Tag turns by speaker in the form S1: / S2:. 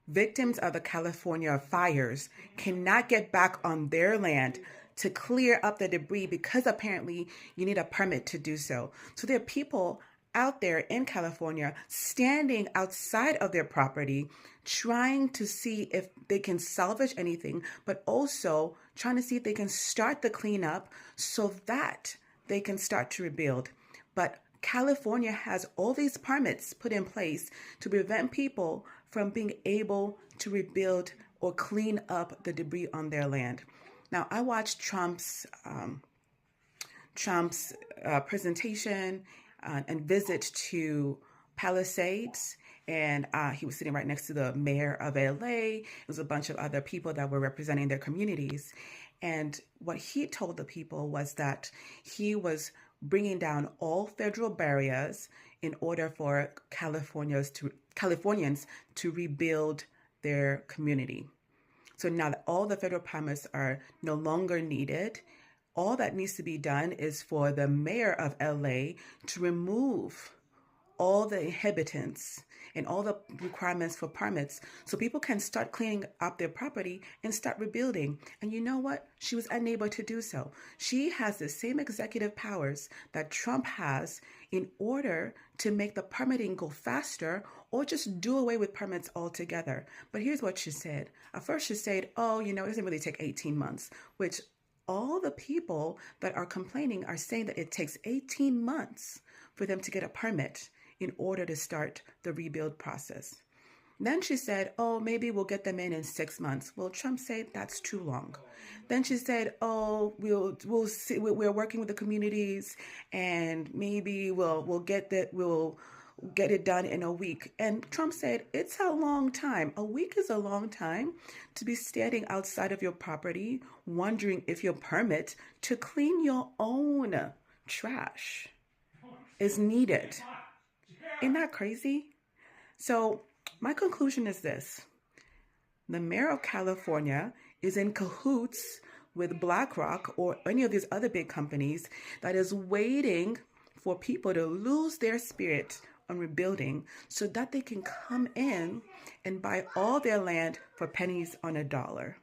S1: victims of the California fires cannot get back on their land to clear up the debris because apparently you need a permit to do so. So there are people out there in California standing outside of their property trying to see if they can salvage anything, but also trying to see if they can start the cleanup so that they can start to rebuild. But California has all these permits put in place to prevent people from being able to rebuild or clean up the debris on their land. Now, I watched Trump's presentation and visit to Palisades, and he was sitting right next to the mayor of LA. It was a bunch of other people that were representing their communities. And what he told the people was that he was bringing down all federal barriers in order for Californians to rebuild their community. So now that all the federal permits are no longer needed, all that needs to be done is for the mayor of LA to remove all the inhibitants and all the requirements for permits so people can start cleaning up their property and start rebuilding. And you know what? She was unable to do so. She has the same executive powers that Trump has in order to make the permitting go faster or just do away with permits altogether. But here's what she said. At first she said, oh, it doesn't really take 18 months, which all the people that are complaining are saying that it takes 18 months for them to get a permit in order to start the rebuild process. Then she said, oh, maybe we'll get them in 6 months. Well, Trump said that's too long. Then she said, oh, we'll see, we're working with the communities and maybe we'll get it done in a week. And Trump said, it's a long time. A week is a long time to be standing outside of your property, wondering if your permit to clean your own trash is needed. Isn't that crazy? So my conclusion is this. The mayor of California is in cahoots with BlackRock or any of these other big companies that is waiting for people to lose their spirit on rebuilding so that they can come in and buy all their land for pennies on a dollar.